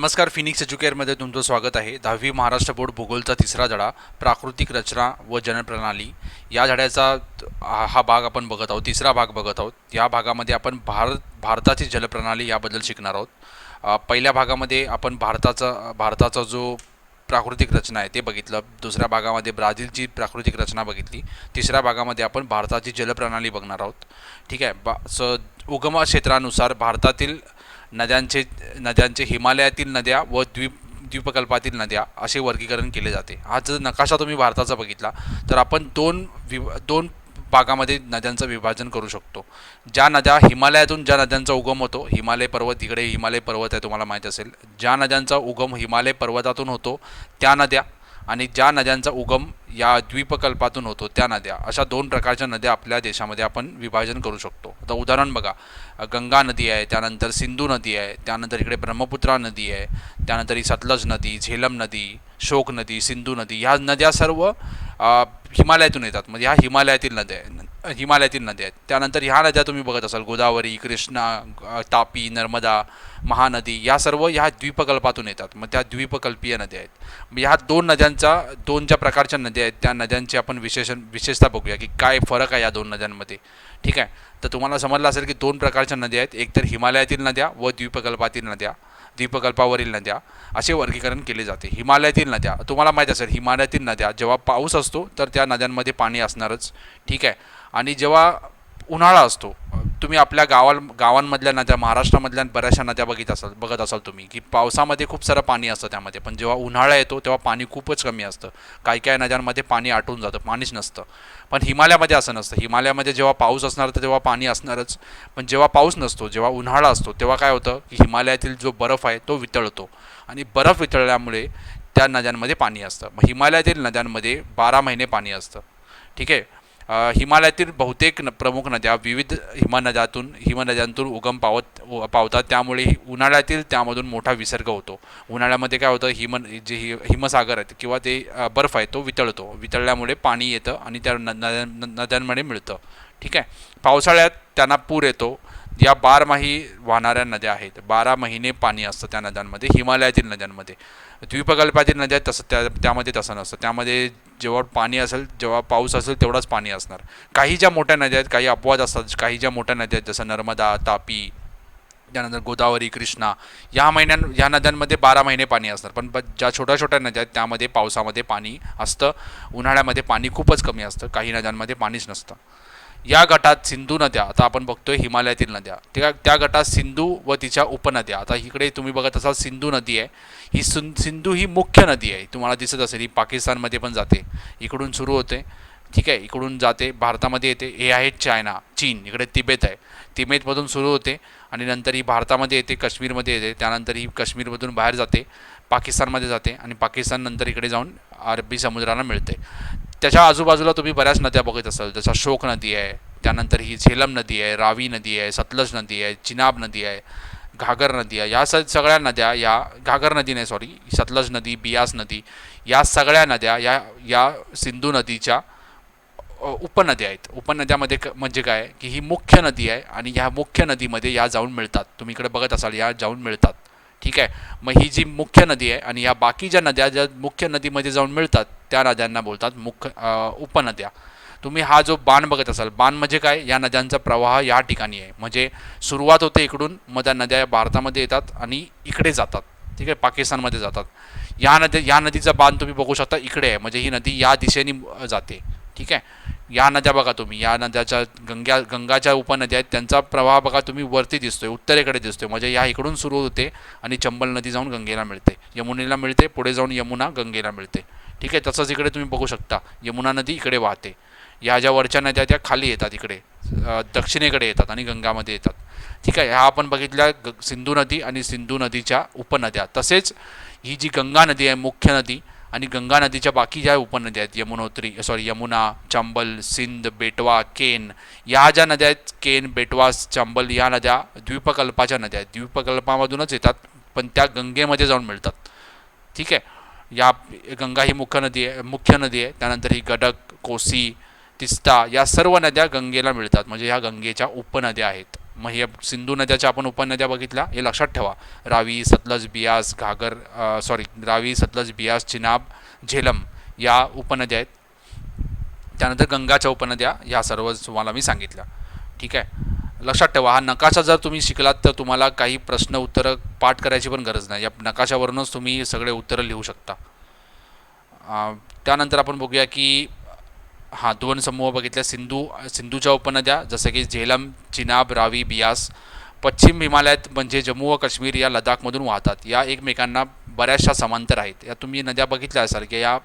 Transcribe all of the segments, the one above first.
नमस्कार, फिनिक्स एज्युकेअरमध्ये तुमचं स्वागत आहे. 10वी महाराष्ट्र बोर्ड भूगोलचा तिसरा धडा, प्राकृतिक रचना व जनप्रणाली या धड्याचा हा भाग आपण बघत आहोत. तिसरा भाग बघत आहोत. या भागामध्ये आपण भारताची जलप्रणाली याबद्दल शिकणार आहोत. पहिल्या भागामध्ये आपण भारताचा जो प्राकृतिक रचना आहे ते बघितलं. दुसऱ्या भागामध्ये ब्राझीलची प्राकृतिक रचना बघितली. तिसऱ्या भागामध्ये आपण भारताची जलप्रणाली बघणार आहोत. ठीक आहे. उगम क्षेत्रानुसार भारतातील नद्यांचे हिमालयातील नद्या व द्वीपकल्पातील नद्या असे वर्गीकरण केले जाते. हा जर नकाशा तुम्ही भारताचा बघितला तर आपण दोन भागामध्ये नद्यांचं विभाजन करू शकतो. ज्या नद्यांचा उगम होतो, हिमालय पर्वत, इकडे हिमालय पर्वत आहे तुम्हाला माहीत असेल. ज्या नद्यांचा उगम हिमालय पर्वतातून होतो त्या नद्या आणि ज्या नद्यांचा उगम या द्वीपकल्पातून होतो त्या नद्या, अशा दोन प्रकारच्या नद्या आपल्या देशामध्ये आपण विभाजन करू शकतो. आता उदाहरण बघा, गंगा नदी आहे, त्यानंतर सिंधू नदी आहे, त्यानंतर इकडे ब्रह्मपुत्रा नदी आहे, त्यानंतर ही सतलज नदी, झेलम नदी, शोक नदी, सिंधू नदी, ह्या नद्या सर्व हिमालयातून येतात. म्हणजे ह्या हिमालयातील नद्या आहेत. त्यानंतर ह्या नद्या तुम्ही बघत असाल, गोदावरी, कृष्णा, तापी, नर्मदा, महानदी, या सर्व ह्या द्वीपकल्पातून येतात. मग त्या द्वीपकल्पीय नद्या आहेत. मग ह्या दोन ज्या प्रकारच्या नद्या आहेत त्या नद्यांची आपण विशेषता बघूया की काय फरक आहे या दोन नद्यांमध्ये. ठीक आहे. तर तुम्हाला समजलं असेल की दोन प्रकारच्या नद्या आहेत, एक तर हिमालयातील नद्या व द्वीपकल्पावरील नद्या असे वर्गीकरण केले जाते. हिमालयातील नद्या तुम्हाला माहीत असेल, हिमालयातील नद्या जेव्हा पाऊस असतो तर त्या नद्यांमध्ये पाणी असणारच. ठीक आहे. आणि जेव्हा उन्हाळा असतो, तुम्ही आपल्या गावांमधल्या नद्या, महाराष्ट्रामधल्या बऱ्याचशा नद्या बघत असाल तुम्ही की पावसामध्ये खूप सारं पाणी असतं त्यामध्ये, पण जेव्हा उन्हाळा येतो तेव्हा पाणी खूपच कमी असतं. काही नद्यांमध्ये पाणी आटून जातं, पाणीच नसतं. पण हिमालयामध्ये असं नसतं. हिमालयामध्ये जेव्हा पाऊस असणार तर तेव्हा पाणी असणारच. पण जेव्हा पाऊस नसतो, जेव्हा उन्हाळा असतो, तेव्हा काय होतं की हिमालयातील जो बर्फ आहे तो वितळतो आणि बर्फ वितळल्यामुळे त्या नद्यांमध्ये पाणी असतं. मग हिमालयातील नद्यांमध्ये 12 महिने पाणी असतं. ठीक आहे. हिमालयातील बहुतेक प्रमुख नद्या विविध हिमनद्यांतून उगम पावतात. त्यामुळे उन्हाळ्यातील त्यामधून मोठा विसर्ग होतो. उन्हाळ्यामध्ये काय होतं, हिमसागर आहेत किंवा ते बर्फ आहे तो वितळल्यामुळे पाणी येतं आणि त्या नद्यांमध्ये मिळतं. ठीक आहे. पावसाळ्यात त्यांना पूर येतो. या 12 वाहणाऱ्या नद्या आहेत. 12 महिने पाणी असतं त्या नद्यांमध्ये, हिमालयातील नद्यांमध्ये. द्वीपकल्पातील नद्या त्यामध्ये तसं नसतं. त्यामध्ये जेव्हा पाणी असेल, जेव्हा पाऊस असेल तेवढाच पाणी असणार. काही ज्या मोठ्या नद्या आहेत, काही अपवाद असतात. काही ज्या मोठ्या नद्या आहेत जसं नर्मदा, तापी, त्यानंतर गोदावरी, कृष्णा, ह्या नद्यांमध्ये 12 महिने पाणी असणार. पण ज्या छोट्या छोट्या नद्या आहेत त्यामध्ये पावसामध्ये पाणी असतं, उन्हाळ्यामध्ये पाणी खूपच कमी असतं, काही नद्यांमध्ये पाणीच नसतं. या गटात सिंधू नद्या, आता आपण बघतोय हिमालयातील नद्या, त्या गटात सिंधू व तिच्या उपनद्या. आता इकडे तुम्ही बघत असाल सिंधू नदी आहे. ही सिंधू ही मुख्य नदी आहे, तुम्हाला दिसत असेल. ही पाकिस्तानमध्ये पण जाते, इकडून सुरू होते. ठीक आहे. इकडून जाते, भारतामध्ये येते. हे आहे चीन, इकडे तिबेत आहे. तिबेतमधून सुरू होते आणि नंतर ही भारतामध्ये येते, काश्मीरमध्ये येते. त्यानंतर ही काश्मीरमधून बाहेर जाते, पाकिस्तानमध्ये जाते आणि पाकिस्तान नंतर इकडे जाऊन अरबी समुद्राला मिळते. त्याच्या आजूबाजूला तुम्ही बऱ्याच नद्या बघत असाल, जसं शोक नदी आहे, त्यानंतर ही झेलम नदी आहे, रावी नदी आहे, सतलज नदी आहे, चिनाब नदी आहे, घागर नदी आहे. या सगळ्या नद्या, या घागर नदी नाही, सॉरी, सतलज नदी, बियास नदी, या सगळ्या नद्या या सिंधू नदीच्या उपनद्या आहेत. उपनद्यामध्ये म्हणजे काय की ही मुख्य नदी आहे आणि ह्या मुख्य नदीमध्ये या जाऊन मिळतात. तुम्ही इकडे बघत असाल, या जाऊन मिळतात. ठीक आहे. मग ही जी मुख्य नदी आहे आणि ह्या बाकीच्या नद्या ज्या मुख्य नदीमध्ये जाऊन मिळतात त्या नद्यांना बोलतात उपनद्या. तुम्ही हा जो बाण बघत असाल, बाण म्हणजे काय, या नद्यांचा प्रवाह या ठिकाणी आहे. म्हणजे सुरुवात होते इकडून, मग त्या नद्या भारतामध्ये येतात आणि इकडे जातात. ठीक आहे, पाकिस्तानमध्ये जातात. या नदीचा बाण तुम्ही बघू शकता, इकडे आहे. म्हणजे ही नदी या दिशेने जाते. ठीक आहे. या नद्या बघा तुम्ही, या नद्याच्या गंगाच्या उपनद्या आहेत, त्यांचा प्रवाह बघा तुम्ही वरती दिसतोय, उत्तरेकडे दिसतोय. म्हणजे या इकडून सुरू होते आणि चंबल नदी जाऊन गंगेला मिळते, यमुनेला मिळते, पुढे जाऊन यमुना गंगेला मिळते. ठीक आहे. तसंच इकडे तुम्ही बघू शकता, यमुना नदी इकडे वाहते. या ज्या वरच्या नद्या त्या खाली येतात, इकडे दक्षिणेकडे येतात आणि गंगामध्ये येतात. ठीक आहे. ह्या आपण बघितल्या सिंधू नदी आणि सिंधू नदीच्या उपनद्या. तसेच ही जी गंगा नदी आहे मुख्य नदी, आणि गंगा नदीच्या बाकी ज्या उपनद्या आहेत, यमुना, चंबल, सिंध, बेटवा, केन, या ज्या नद्या आहेत, केन, बेटवा, चंबल, या नद्या द्वीपकल्पाच्या नद्या आहेत. द्वीपकल्पामधूनच येतात, पण त्या गंगेमध्ये जाऊन मिळतात. ठीक आहे. या गंगा ही मुख्य नदी आहे. त्यानंतर ही गडक, कोसी, तिस्ता, या सर्व नद्या गंगेला मिळतात. म्हणजे ह्या गंगेच्या उपनद्या आहेत. मग हे सिंधू नद्याच्या आपण उपनद्या बघितल्या, हे लक्षात ठेवा. रावी, सतलज, बियास, घागर, रावी, सतलज, बियास, चिनाब, झेलम या उपनद्या आहेत. त्यानंतर गंगाच्या उपनद्या ह्या सर्व तुम्हाला मी सांगितल्या. ठीक आहे, लक्षात ठेवा. हा नकाशा जर तुम्ही शिकलात तर तुम्हाला काही प्रश्न उत्तरं पाठ करायची पण गरज नाही. या नकाशावरूनच तुम्ही सगळे उत्तरं लिहू शकता. त्यानंतर आपण बघूया की दोन समूह बघितले. सिंधूच्या उपनद्या जसं की झेलम, चिनाब, रावी, बियास. पश्चिम हिमालयात म्हणजे जम्मू व काश्मीर या लडाखमधून वाहतात. या एकमेकांना बऱ्याचशा समांतर आहेत. या तुम्ही नद्या बघितल्या असाल की या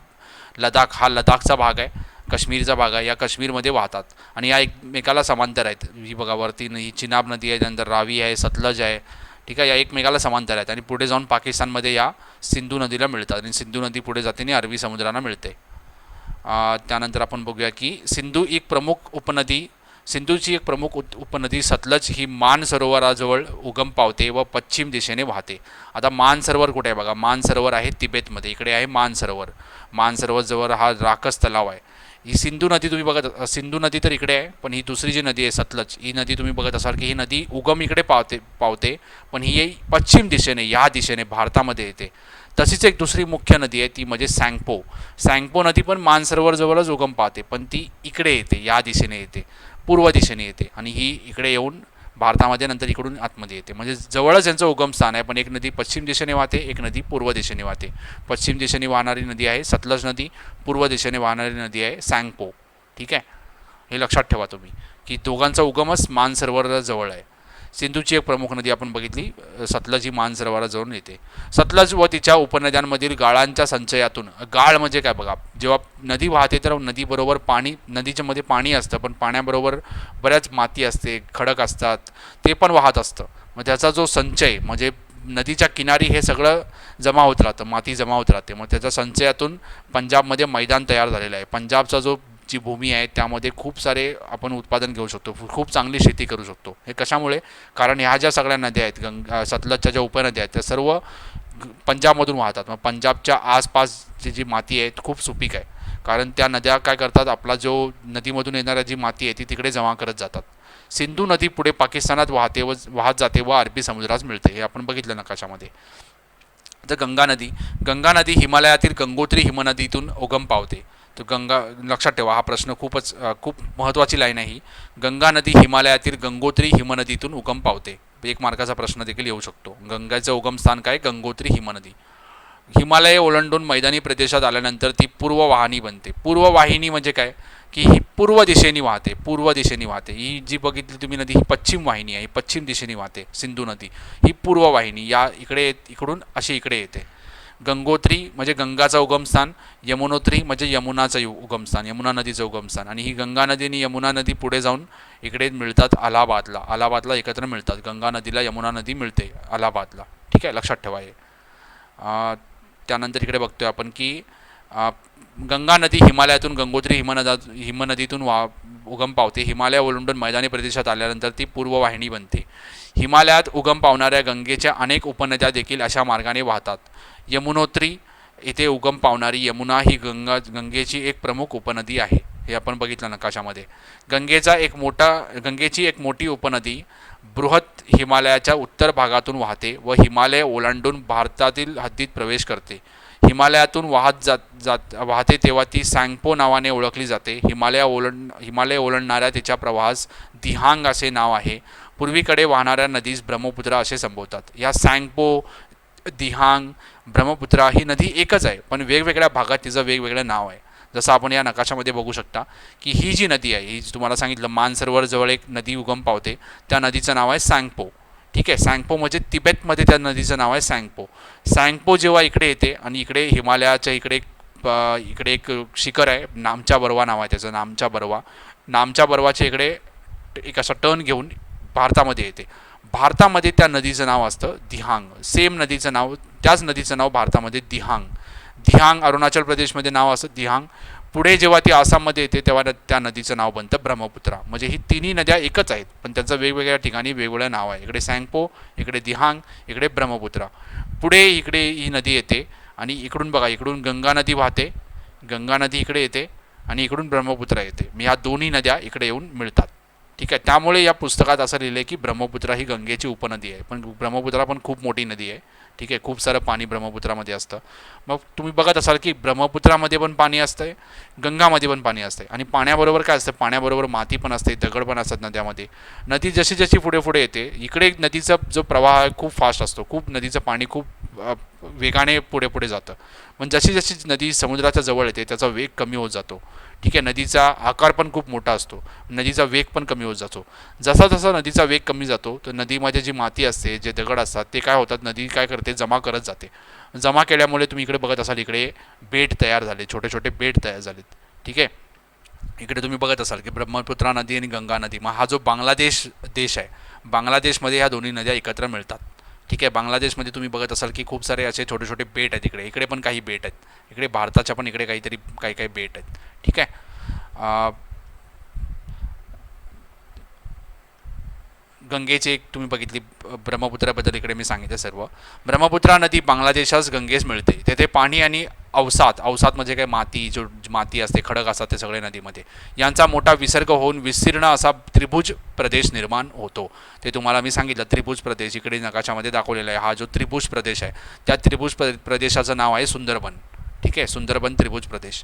लडाखचा भाग आहे, काश्मीरचा भाग आहे, या काश्मीरमध्ये वाहतात आणि या एकमेकाला समांतर आहेत. ही बघा वरती ही चिनाब नदी आहे, त्यानंतर रावी आहे, सतलज आहे. ठीक आहे, या एकमेकाला समांतर आहेत आणि पुढे जाऊन पाकिस्तानमध्ये या सिंधू नदीला मिळतात आणि सिंधू नदी पुढे जाते आणि अरबी समुद्राला मिळते. त्यानंतर आपण बघूया की सिंधूची एक प्रमुख उपनदी सतलज ही मानसरोवराजवळ उगम पावते व पश्चिम दिशेने वाहते. आता मानसरोवर कुठे आहे बघा, मानसरोवर आहे तिबेतमध्ये. इकडे आहे मानसरोवर जवळ हा राकस तलाव आहे. ही सिंधू नदी तुम्ही बघत, सिंधू नदी तर इकडे आहे, पण ही दुसरी जी नदी आहे सतलज, ही नदी तुम्ही बघत असाल की ही नदी उगम इकडे पावते पण ही पश्चिम दिशेने, या दिशेने भारतामध्ये येते. तशीच एक दुसरी मुख्य नदी आहे, ती म्हणजे सँगपो नदी पण मानसरोवर जवळच उगम पावते, पण ती इकडे येते, या दिशेने येते, पूर्व दिशेने येते आणि ही इकडे येऊन भारतामध्ये नंतर इकडून आतमध्ये येते. म्हणजे जवळच यांचं उगमस्थान आहे, पण एक नदी पश्चिम दिशेने वाहते, एक नदी पूर्व दिशेने वाहते. पश्चिम दिशेने वाहणारी नदी आहे सतलज नदी, पूर्व दिशेने वाहणारी नदी आहे सँगपो. ठीक आहे, हे लक्षात ठेवा तुम्ही की दोघांचा उगमच मानसरोवराजवळ आहे. सिंधूची एक प्रमुख नदी आपण बघितली, सतलज ही मानसरोवराजवळ येते. सतलज व तिच्या उपनद्यांमधील गाळांच्या संचयातून, गाळ म्हणजे काय बघा, जेव्हा नदी वाहते तर नदीबरोबर नदीच्या मध्ये पाणी असतं, पण पाण्याबरोबर बऱ्याच माती असते, खडक असतात, ते पण वाहत असतं. मग त्याचा जो संचय म्हणजे नदीच्या किनारी हे सगळं जमा होत राहतं, माती जमा होत राहते. मग त्याच्या संचयातून पंजाबमध्ये मैदान तयार झालेलं आहे. पंजाबचा जी भूमी आहे त्यामध्ये खूप सारे आपण उत्पादन घेऊ शकतो, खूप चांगली शेती करू शकतो. हे कशामुळे, कारण ह्या ज्या सगळ्या नद्या आहेत, सतलजच्या ज्या उपनद्या आहेत त्या सर्व पंजाबमधून वाहतात. मग पंजाबच्या आसपासची जी माती आहे ती खूप सुपीक आहे, कारण त्या नद्या काय करतात, आपला जो नदीमधून येणाऱ्या जी माती आहे ती तिकडे जमा करत जातात. सिंधू नदी पुढे पाकिस्तानात वाहत जाते व अरबी समुद्रात मिळते, हे आपण बघितलं नकाशामध्ये. तर गंगा नदी हिमालयातील गंगोत्री हिमनदीतून उगम पावते. तर लक्षात ठेवा, हा प्रश्न खूप महत्त्वाची लाईन आहे ही. गंगा नदी हिमालयातील गंगोत्री हिमनदीतून उगम पावते. एक मार्काचा प्रश्न देखील येऊ शकतो. गंगेचं उगमस्थान काय, गंगोत्री हिमनदी. हिमालय ओलांडून मैदानी प्रदेशात आल्यानंतर ती पूर्ववाहिनी बनते. पूर्ववाहिनी म्हणजे काय की ही पूर्व दिशेने वाहते. ही जी बघितली तुम्ही नदी ही पश्चिम वाहिनी आहे, ही पश्चिम दिशेने वाहते. सिंधू नदी ही पूर्ववाहिनी, इकडून अशी इकडे येते. गंगोत्री म्हणजे गंगाचं उगमस्थान, यमुनोत्री म्हणजे यमुनाचं उगमस्थान, यमुना नदीचं उगमस्थान. आणि ही गंगा नदी आणि यमुना नदी पुढे जाऊन इकडे मिळतात अलाहाबादला एकत्र मिळतात. गंगा नदीला यमुना नदी मिळते अलाहाबादला. ठीक आहे, लक्षात ठेवा हे. त्यानंतर इकडे बघतोय आपण की गंगा नदी हिमालयातून गंगोत्री हिमनदीतून उगम पावते. हिमालय ओलांडून मैदानी प्रदेशात आल्यानंतर ती पूर्ववाहिनी बनते. हिमालयात उगम पावणाऱ्या गंगेच्या अनेक उपनद्या देखील अशा मार्गाने वाहतात. यमुनोत्री येथे उगम पावणारी यमुना ही गंगेची एक प्रमुख उपनदी आहे, हे आपण बघितलं नकाशामध्ये. गंगेची एक मोठी उपनदी बृहत हिमालयाच्या उत्तर भागातून वाहते व हिमालय ओलांडून भारतातील हद्दीत प्रवेश करते. हिमालयातून वाहते तेव्हा ती सँगपो नावाने ओळखली जाते. हिमालय ओलांडणाऱ्या तिच्या प्रवाहास दिहांग असे नाव आहे. पूर्वीकडे वाहणाऱ्या नदीस ब्रह्मपुत्रा असे संबोधतात. या सँगपो, दिहांग, ब्रह्मपुत्रा ही नदी एकच आहे, पण वेगवेगळ्या भागात तिचं वेगवेगळं नाव आहे. जसं आपण या नकाशामध्ये बघू शकता की ही जी नदी आहे, ही तुम्हाला सांगितलं मानसरोवर जवळ एक नदी उगम पावते, त्या नदीचं नाव आहे सँगपो. ठीक आहे, सँगपो म्हणजे तिबेतमध्ये त्या नदीचं नाव आहे सँगपो जेव्हा इकडे येते आणि इकडे हिमालयाच्या इकडे एक शिखर आहे, नामच्या बर्वा नाव आहे त्याचं, नामच्या बर्वाच्या इकडे एक असा टर्न घेऊन भारतामध्ये येते. भारतामध्ये त्या नदीचं नाव असतं दिहांग. त्याच नदीचं नाव भारतामध्ये दिहांग अरुणाचल प्रदेशमध्ये नाव असतं दिहांग. पुढे जेव्हा ती आसाममध्ये येते तेव्हा त्या नदीचं नाव बनतं ब्रह्मपुत्रा. म्हणजे ही तिन्ही नद्या एकच आहेत, पण त्यांचं वेगवेगळ्या ठिकाणी वेगवेगळं नाव आहे. इकडे सँगपो, इकडे दिहांग, इकडे ब्रह्मपुत्रा. पुढे इकडे ही नदी येते आणि इकडून बघा, इकडून गंगा नदी वाहते, गंगा नदी इकडे येते आणि इकडून ब्रह्मपुत्रा येते. ह्या दोन्ही नद्या इकडे येऊन मिळतात. ठीक आहे. त्यामुळे या पुस्तकात असं लिहिलं आहे की ब्रह्मपुत्रा ही गंगेची उपनदी आहे, पण ब्रह्मपुत्रा पण खूप मोठी नदी आहे. ठीक आहे, खूप सारं पाणी ब्रह्मपुत्रामध्ये असतं. मग तुम्ही बघत असाल की ब्रह्मपुत्रामध्ये पण पाणी असतंय, गंगामध्ये पण पाणी असतंय, आणि पाण्याबरोबर काय असतं, पाण्याबरोबर माती पण असते, दगड पण असतात नद्यामध्ये. नदी जशी जशी पुढे पुढे येते, इकडे नदीचा जो प्रवाह आहे खूप फास्ट असतो, खूप नदीचं पाणी खूप वेगाने पुढे पुढे जातं. पण जशी जशी नदी समुद्राच्या जवळ येते त्याचा वेग कमी होत जातो. ठीक आहे, नदीचा आकार पण खूप मोठा असतो, नदीचा वेग पण कमी होत जातो. जसा जसा नदीचा वेग कमी जातो तर नदीमध्ये जी माती असते, जे दगड असतात, ते काय होतात, नदी काय करते, जमा करत जाते. जमा केल्यामुळे तुम्ही इकडे बघत असाल, इकडे बेट तयार झाले, छोटे छोटे बेट तयार झालेत. ठीक आहे, इकडे तुम्ही बघत असाल की ब्रह्मपुत्रा नदी आणि गंगा नदी, मग हा जो बांगलादेश देश आहे, बांगलादेशमध्ये ह्या दोन्ही नद्या एकत्र मिळतात. ठीक आहे, बांगलादेशमध्ये तुम्ही बघत असाल की खूप सारे असे छोटे छोटे बेट आहेत इकडे, इकडे पण काही बेट आहेत, इकडे भारताच्या पण इकडे काहीतरी काही काही बेट आहेत. ठीक आहे. गंगेचे एक तुम्ही बघितली, ब्रह्मपुत्राबद्दल इकडे मी सांगितलं सर्व. ब्रह्मपुत्रा नदी बांगलादेशास गंगेस मिळते. तेथे पाणी आणि अवसाद, अवसाद म्हणजे काय, माती, जो माती असते, खडक असतात ते सगळे नदीमध्ये, यांचा मोठा विसर्ग होऊन विस्तीर्ण असा त्रिभुज प्रदेश निर्माण होतो. ते तुम्हाला मी सांगितलं, त्रिभुज प्रदेश इकडे नकाशामध्ये दाखवलेला आहे. हा जो त्रिभुज प्रदेश आहे, त्या त्रिभुज प्रदेशाचं नाव आहे सुंदरबन. ठीक आहे, सुंदरबन त्रिभुज प्रदेश.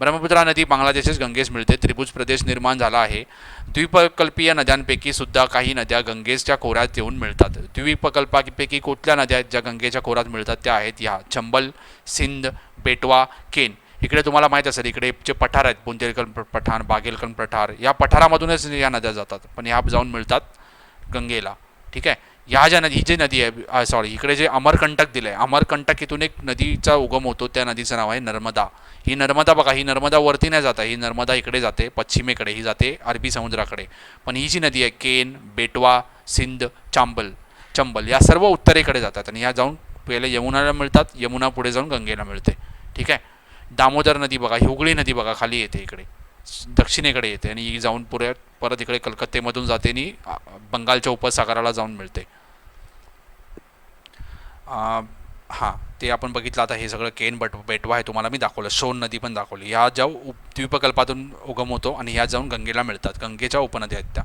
ब्रह्मपुत्रा नदी बांगलादेशच गंगेस मिळते. त्रिभुज प्रदेश निर्माण झाला आहे. द्वीपकल्पीय नद्यांपैकी सुद्धा काही नद्या गंगेच्या खोऱ्यात येऊन मिळतात. द्वीपकल्पापैकी कुठल्या नद्या ज्या गंगेच्या खोऱ्यात मिळतात त्या आहेत ह्या: चंबल, सिंध, बेटवा, केन. इकडे तुम्हाला माहीत असेल, इकडे जे पठार आहेत, बुंदेलखंड पठार, बागेलखंड पठार, या पठारामधूनच या नद्या जातात, पण ह्या जाऊन मिळतात गंगेला. ठीक आहे. ह्या ज्या नदी, ही जी नदी आहे, सॉरी, इकडे जे अमरकंटक दिलं आहे, अमरकंटक इथून एक नदीचा उगम होतो, त्या नदीचं नाव आहे नर्मदा. ही नर्मदा बघा, ही नर्मदा वरती नाही जात आहे, ही नर्मदा इकडे जाते पश्चिमेकडे, ही जाते अरबी समुद्राकडे. पण ही जी नदी आहे, केन, बेटवा, सिंध, चंबल, या सर्व उत्तरेकडे जातात, आणि ह्या जाऊन पहिले यमुनाला मिळतात, यमुना पुढे जाऊन गंगेला मिळते. ठीक आहे. दामोदर नदी बघा, हुगळी नदी बघा, खाली येते इकडे दक्षिणेकडे येते, आणि ही जाऊन परत इकडे कलकत्तेमधून जाते आणि बंगालच्या उपसागराला जाऊन मिळते. हां, ते आपण बघितलं. आता हे सगळं केन बेटवा आहे तुम्हाला मी दाखवलं, सोन नदी पण दाखवली. ह्या ज्या द्वीपकल्पातून उगम होतो आणि ह्या जाऊन गंगेला मिळतात, गंगेच्या उपनद्या आहेत त्या.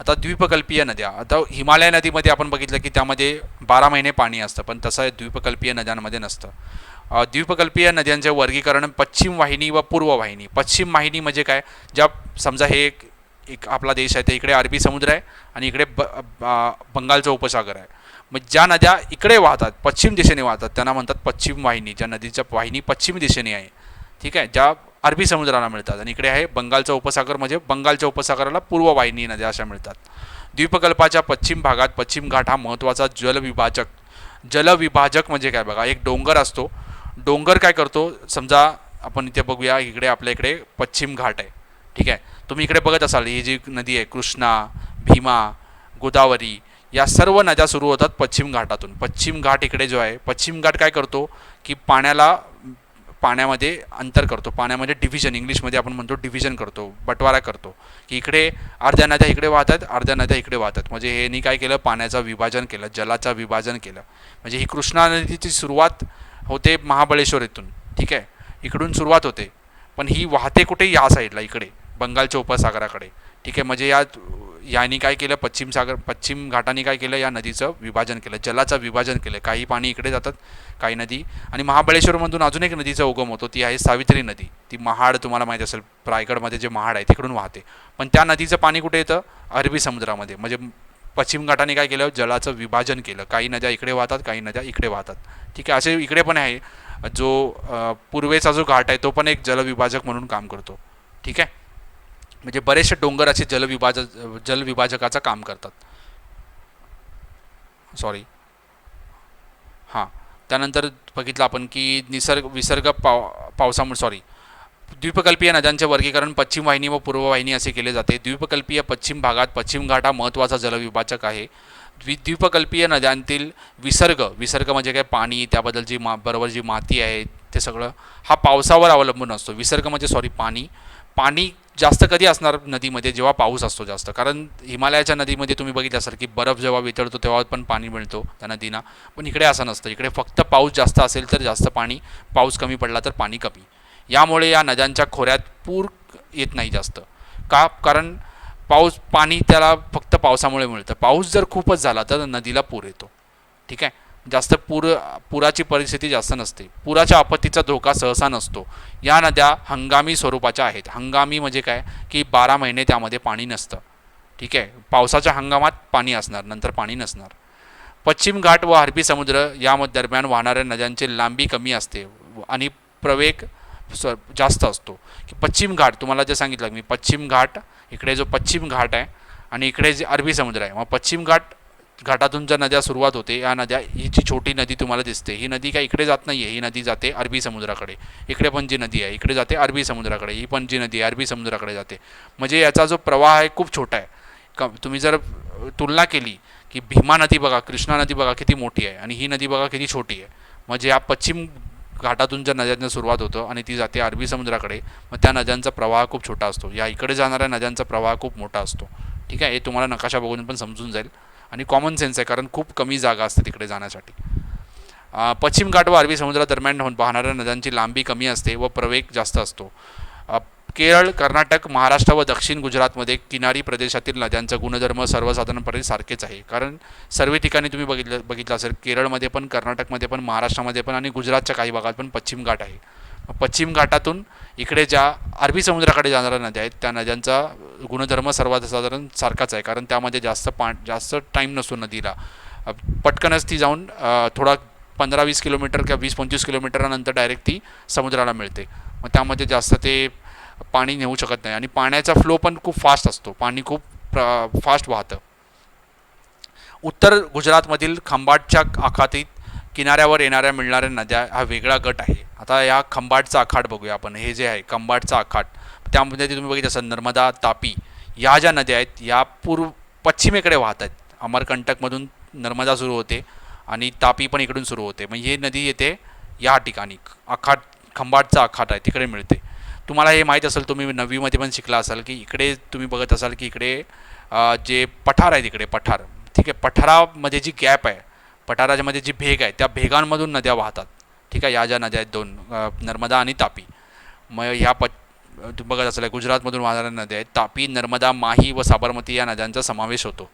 आता द्वीपकल्पीय नद्या, आता हिमालय नदीमध्ये आपण बघितलं की त्यामध्ये 12 महिने पाणी असतं, पण तसं द्वीपकल्पीय नद्यांमध्ये नसतं. द्वीपकल्पीय नद्यांचे वर्गीकरण पश्चिम वाहिनी व पूर्व वाहिनी. पश्चिम वाहिनी म्हणजे काय, ज्या समजा हे एक आपला देश आहे, ते इकडे अरबी समुद्र आहे आणि इकडे बंगालचा उपसागर आहे. मग ज्या नद्या इकडे वाहतात, पश्चिम दिशेने वाहतात, त्यांना म्हणतात पश्चिम वाहिनी. ज्या नदीच्या वाहिनी पश्चिम दिशेने आहे, ठीक आहे, ज्या अरबी समुद्राला मिळतात, आणि इकडे आहे बंगालचा उपसागर, म्हणजे बंगालच्या उपसागराला पूर्व वाहिनी नद्या अशा मिळतात. द्वीपकल्पाच्या पश्चिम भागात पश्चिम घाट हा महत्त्वाचा जलविभाजक म्हणजे काय बघा, एक डोंगर असतो. डोंगर काय करतो, समजा आपण इथे बघूया, इकडे आपल्या इकडे पश्चिम घाट आहे. ठीक आहे, तुम्ही इकडे बघत असाल, ही जी नदी आहे, कृष्णा, भीमा, गोदावरी, या सर्व नद्या सुरू होतात पश्चिम घाटातून. पश्चिम घाट इकडे जो आहे, पश्चिम घाट काय करतो की पाण्यामध्ये अंतर करतो, पाण्यामध्ये डिव्हिजन, इंग्लिशमध्ये आपण म्हणतो डिव्हिजन करतो, बंटवारा करतो, की इकडे अर्ध्या नद्या इकडे वाहतात, अर्ध्या नद्या इकडे वाहतात. म्हणजे हेनी काय केलं, पाण्याचं विभाजन केलं, जलाचं विभाजन केलं. म्हणजे ही कृष्णा नदीची सुरुवात होते महाबळेश्वर इथून. ठीक आहे, इकडून सुरुवात होते, पण ही वाहते कुठे, या साईडला इकडे बंगालच्या उपसागराकडे. ठीक आहे, म्हणजे यांनी काय केलं, पश्चिम घाटाने काय केलं, या नदीचं विभाजन केलं, जलाचं विभाजन केलं. काही पाणी इकडे जातात, काही नदी. आणि महाबळेश्वरमधून अजून एक नदीचा उगम होतो, ती आहे सावित्री नदी. ती महाड, तुम्हाला माहीत असेल, रायगडमध्ये जे महाड आहे तिकडून वाहते. पण त्या नदीचं पाणी कुठे येतं, अरबी समुद्रामध्ये. म्हणजे पश्चिम घाटाने काय केलं, जलाचं विभाजन केलं, काही नद्या इकडे वाहतात, काही नद्या इकडे वाहतात. ठीक आहे, असे इकडे पण आहे, जो पूर्वेचा जो घाट आहे तो पण एक जलविभाजक म्हणून काम करतो. ठीक आहे, म्हणजे बरेचसे डोंगर असे जलविभाजकाचं काम करतात. सॉरी, हां, त्यानंतर बघितलं आपण की विसर्ग पावसामुळे, सॉरी, द्वीपकल्पीय नद्यांचे वर्गीकरण पश्चिम वाहिनी व पूर्व वाहिनी असे केले जाते. द्वीपकल्पीय पश्चिम भागात पश्चिम घाट हा महत्त्वाचा जलविभाजक आहे. द्वीपकल्पीय नद्यांतील विसर्ग म्हणजे काय, पाणी, त्याबद्दल बरोबर जी माती आहे, ते सगळं हा पावसावर अवलंबून असतो. विसर्ग म्हणजे, सॉरी, पाणी जास्त कधी असणार नदीमध्ये, जेव्हा पाऊस असतो जास्त. कारण हिमालयाच्या नदीमध्ये तुम्ही बघितलं असाल की बर्फ जेव्हा वितळतो तेव्हा पण पाणी मिळतो त्या नदीना. पण इकडे असं नसतं, इकडे फक्त पाऊस जास्त असेल तर जास्त पाणी, पाऊस कमी पडला तर पाणी कमी. यामुळे या नद्यांच्या खोऱ्यात पूर येत नाही जास्त. का, कारण पाणी त्याला फक्त पावसामुळे मिळतं. पाऊस जर खूपच झाला तर नदीला पूर येतो. ठीक आहे. जास्त पुराची परिस्थिती जास्त नसते. पुराच्या आपत्तीचा धोका सहसा नसतो. या नद्या हंगामी स्वरूपाच्या आहेत. हंगामी म्हणजे काय की 12 महिने त्यामध्ये पाणी नसतं. ठीक आहे. पावसाच्या हंगामात पाणी असणार, नंतर पाणी नसणार. पश्चिम घाट व अरबी समुद्र या दरम्यान वाहणाऱ्या नद्यांची लांबी कमी असते आणि प्रवेग जास्त असतो. की पश्चिम घाट तुम्हाला जे सांगितलं मी, पश्चिम घाट इकडे जो पश्चिम घाट आहे आणि इकडे जे अरबी समुद्र आहे, मग पश्चिम घाटातून ज्या नद्या सुरुवात होते, या नद्या, ही जी छोटी नदी तुम्हाला दिसते, ही नदी काय इकडे जात नाही आहे. ही नदी जाते अरबी समुद्राकडे. इकडे पण जी नदी आहे इकडे जाते अरबी समुद्राकडे. ही पण जी नदी आहे अरबी समुद्राकडे जाते. म्हणजे याचा जो प्रवाह आहे खूप छोटा आहे. तुम्ही जर तुलना केली की भीमा नदी बघा, कृष्णा नदी बघा किती मोठी आहे आणि ही नदी बघा किती छोटी आहे. म्हणजे या पश्चिम घाटातून ज्या नद्यांना सुरुवात होतं आणि ती जाते अरबी समुद्राकडे, मग त्या नद्यांचा प्रवाह खूप छोटा असतो. या इकडे जाणाऱ्या नद्यांचा प्रवाह खूप मोठा असतो. ठीक आहे. हे तुम्हाला नकाशा बघून पण समजून जाईल आणि कॉमन सेन्स आहे, कारण खूप कमी जागा असते तिकडे जाण्यासाठी. पश्चिम घाट व अरबी समुद्रादरम्यान वाहणाऱ्या नद्यांची लांबी कमी असते व प्रवेग जास्त असतो. केरळ, कर्नाटक, महाराष्ट्र व दक्षिण गुजरातमध्ये किनारी प्रदेशातील नद्यांचा गुणधर्म सर्वसाधारणपणे सारखेच आहे. कारण सर्व ठिकाणी तुम्ही बघितलं असेल, केरळमध्ये पण, कर्नाटकमध्ये पण, महाराष्ट्रामध्ये पण आणि गुजरातच्या काही भागात पण पश्चिम घाट आहे. पश्चिम घाटातून इकडे ज्या अरबी समुद्राकडे जाणाऱ्या नद्या आहेत, त्या नद्यांचा गुणधर्म सर्वसाधारण सारखाच आहे. कारण त्यामध्ये जास्त टाईम नसतो नदीला. पटकनच ती जाऊन थोडा 15-20 किलोमीटर किंवा 20-25 किलोमीटरनंतर डायरेक्ट ती समुद्राला मिळते. मग त्यामध्ये जास्त ते पाणी नेऊ शकत नाही आणि पाण्याचा फ्लो पण खूप फास्ट असतो. पाणी खूप फास्ट वाहतं. उत्तर गुजरातमधील खंबाटच्या आखातीत किनाऱ्यावर येणाऱ्या मिळणाऱ्या नद्या हा वेगळा गट आहे. आता या खंबाटचा आखात बघूया आपण. हे जे आहे खंबाटचा आखात, त्यामध्ये तुम्ही बघितलं असाल नर्मदा, तापी या ज्या नद्या आहेत या पश्चिमेकडे वाहत आहेत. अमरकंटकमधून नर्मदा सुरू होते आणि तापी पण इकडून सुरू होते. मग ही नदी येते या ठिकाणी, आखात, खंबाटचा आखात आहे तिकडे मिळते. तुम्हाला हे माहीत असेल, तुम्ही 9वीमध्ये पण शिकला असाल की इकडे तुम्ही बघत असाल की इकडे जे पठार आहे तिकडे पठार, ठीक आहे, पठारामध्ये जी गॅप आहे, पठारामध्ये जी भेग आहे, त्या भेगांमधून नद्या वाहतात. ठीक आहे. या ज्या नद्या आहेत दोन, नर्मदा आणि तापी, मग ह्या तुम्ही बघत असाल गुजरातमधून वाहणाऱ्या नद्या आहेत. तापी, नर्मदा, माही व साबरमती या नद्यांचा समावेश होतो.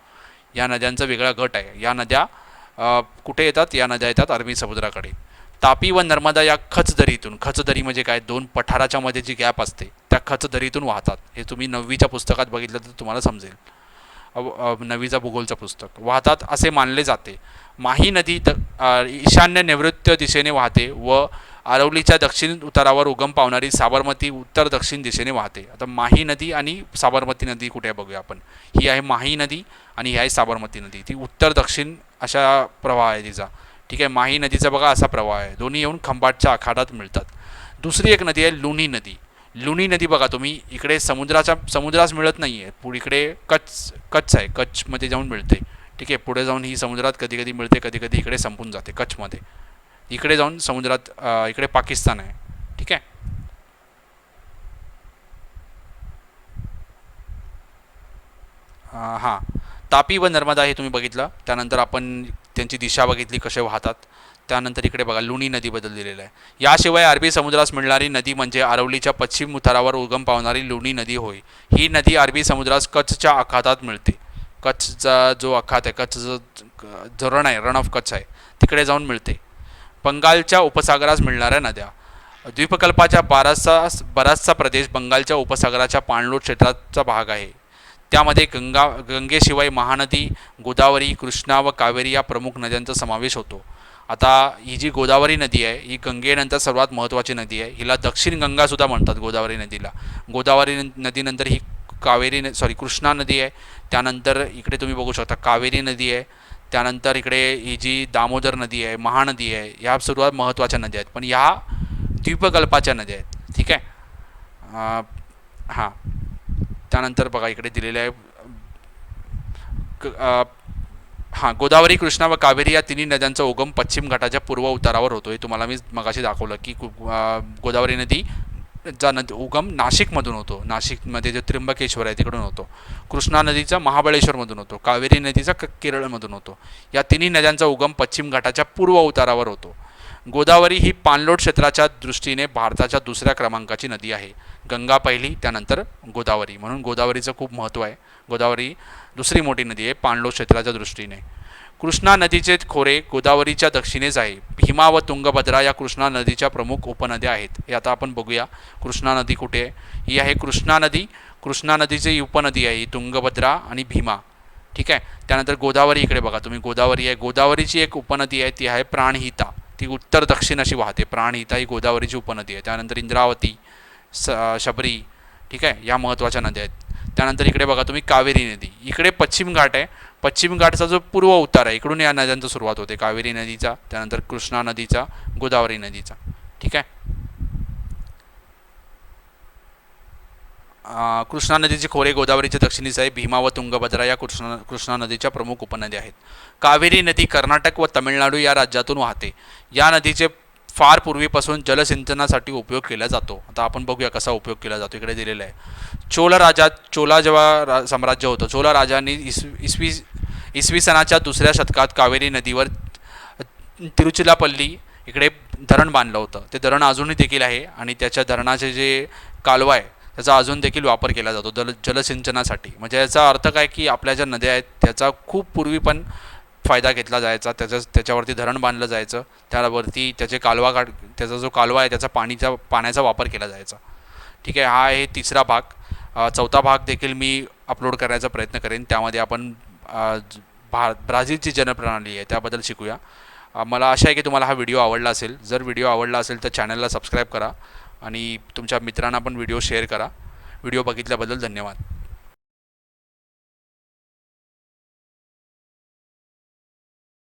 या नद्यांचा वेगळा गट आहे. या नद्या कुठे येतात? या नद्या येतात अरबी समुद्राकडे. तापी व नर्मदा या खचदरीतून, खचदरी म्हणजे काय, दोन पठाराच्या मध्ये जी गॅप असते त्या खचदरीतून वाहतात. हे तुम्ही 9वीच्या पुस्तकात बघितलं तर तुम्हाला समजेल. 9वीचा भूगोलचं पुस्तक. वाहतात असे मानले जाते. माही नदी ईशान्य नैऋत्य दिशेने वाहते व आरवलीच्या दक्षिण उतारावर उगम पावणारी साबरमती उत्तर दक्षिण दिशेने वाहते. आता माही नदी आणि साबरमती नदी कुठे आहे बघूया आपण. ही आहे माही नदी आणि ही आहे साबरमती नदी. ती उत्तर दक्षिण अशा प्रवाह आहे तिचा. ठीक आहे. माही नदीचा बघा असा प्रवाह आहे. दोन्ही येऊन खंबाटच्या आखाडात मिळतात. दुसरी एक नदी आहे लुनी नदी. लुनी नदी बघा तुम्ही, इकडे समुद्रास मिळत नाही आहे, पुढे इकडे कच्छ आहे, कच्छमध्ये जाऊन मिळते. ठीक आहे. पुढे जाऊन ही समुद्रात कधी कधी मिळते, कधी कधी इकडे संपून जाते कच्छमध्ये. इकडे जाऊन समुद्रात, इकडे पाकिस्तान आहे. ठीक आहे. हां, तापी व नर्मदा हे तुम्ही बघितलं. त्यानंतर आपण त्यांची दिशा बघितली कसे वाहतात. त्यानंतर इकडे बघा लुणी नदीबद्दल दिलेलं आहे. याशिवाय अरबी समुद्रास मिळणारी नदी म्हणजे आरवलीच्या पश्चिम उतारावर उगम पावणारी लुणी नदी होय. ही नदी अरबी समुद्रास कच्छच्या आखातात मिळते. कच्छचा जो आखात आहे, कच्छचं जो रण आहे, रण ऑफ कच्छ आहे, तिकडे जाऊन मिळते. बंगालच्या उपसागरास मिळणाऱ्या नद्या. द्वीपकल्पाच्या बराचसा प्रदेश बंगालच्या उपसागराच्या पाणलोट क्षेत्राचा भाग आहे. त्यामध्ये गंगेशिवाय महानदी, गोदावरी, कृष्णा व कावेरी या प्रमुख नद्यांचा समावेश होतो. आता ही जी गोदावरी नदी आहे ही गंगेनंतर सर्वात महत्त्वाची नदी आहे. हिला दक्षिण गंगासुद्धा म्हणतात गोदावरी नदीला. गोदावरी नदीनंतर ही कृष्णा नदी आहे. त्यानंतर इकडे तुम्ही बघू शकता कावेरी नदी आहे. त्यानंतर इकडे ही जी दामोदर नदी आहे, महानदी आहे, ह्या सर्वात महत्त्वाच्या नद्या आहेत. पण ह्या द्वीपकल्पाच्या नद्या आहेत. ठीक आहे. हां, त्यानंतर बघा इकडे दिलेलं आहे, हां, गोदावरी, कृष्णा व कावेरी या तिन्ही नद्यांचा उगम पश्चिम घाटाच्या पूर्व उतारावर होतो. हे तुम्हाला मी मगाशी दाखवलं की गोदावरी नदी चा उगम नाशिकमधून होतो. नाशिकमध्ये जो त्र्यंबकेश्वर आहे तिकडून होतो. कृष्णा नदीचा महाबळेश्वरमधून होतो. कावेरी नदीचा केरळमधून होतो. या तिन्ही नद्यांचा उगम पश्चिम घाटाच्या पूर्व उतारावर होतो. गोदावरी ही पाणलोट क्षेत्राच्या दृष्टीने भारताच्या दुसऱ्या क्रमांकाची नदी आहे. गंगा पहिली, त्यानंतर गोदावरी, म्हणून गोदावरीचं खूप महत्त्व आहे. गोदावरी दुसरी मोठी नदी आहे पाणलोट क्षेत्राच्या दृष्टीने. कृष्णा नदीचे खोरे गोदावरीच्या दक्षिणेस आहे. भीमा व तुंगभद्रा या कृष्णा नदीच्या प्रमुख उपनद्या आहेत. हे आता आपण बघूया कृष्णा नदी कुठे आहे. ही आहे कृष्णा नदी. कृष्णा नदीची उपनदी आहे ही तुंगभद्रा आणि भीमा. ठीक आहे. त्यानंतर गोदावरी इकडे बघा तुम्ही, गोदावरी आहे. गोदावरीची एक उपनदी आहे ती आहे प्राणहिता. ती उत्तर दक्षिण अशी वाहते. प्राणहिता ही गोदावरीची उपनदी आहे. त्यानंतर इंद्रावती, शबरी, ठीक आहे, या महत्त्वाच्या नद्या आहेत. त्यानंतर इकडे बघा तुम्ही कावेरी नदी. इकडे पश्चिम घाट आहे. पश्चिम घाटचा जो पूर्व उतार आहे इकडून या नद्यांची सुरुवात होते. कावेरी नदीचा, त्यानंतर कृष्णा नदीचा, गोदावरी नदीचा. ठीक आहे. कृष्णा नदीचे खोरे गोदावरीच्या दक्षिणेस आहे. भीमा व तुंगभद्रा या कृष्णा नदीच्या प्रमुख उपनद्या आहेत. कावेरी नदी कर्नाटक व तामिळनाडू या राज्यातून वाहते. या नदीचे फार पूर्वीपासून जलसिंचनासाठी उपयोग केला जातो. आता आपण बघूया कसा उपयोग केला जातो. इकडे दिलेला आहे. चोला जेव्हा साम्राज्य होतं, चोला राजांनी इसवी सनाच्या दुसऱ्या शतकात कावेरी नदीवर तिरुचिरापल्ली इकडे धरण बांधलं होतं. ते धरण अजूनही देखील आहे आणि त्याच्या धरणाचे जे कालवा आहे त्याचा अजून देखील वापर केला जातो जलसिंचनासाठी. म्हणजे याचा अर्थ काय की आपल्या ज्या नद्या आहेत त्याचा खूप पूर्वी पण फायदा घेतला जायचा. त्याच्यावरती धरण बांधलं जायचं. त्यावरती त्याचा जो कालवा आहे त्याचा पाण्याचा वापर केला जायचा. ठीक आहे. हा आहे तिसरा भाग. चौथा भाग देखील मी अपलोड करायचा प्रयत्न करेन. त्यामध्ये आपण ब्राझीलची जनप्रणाली आहे त्याबद्दल शिकूया. मला आशा आहे की तुम्हाला हा व्हिडिओ आवडला असेल. जर व्हिडिओ आवडला असेल तर चॅनलला सबस्क्राईब करा आणि तुमच्या मित्रांना पण व्हिडिओ शेअर करा. व्हिडिओ बघितल्याबद्दल धन्यवाद.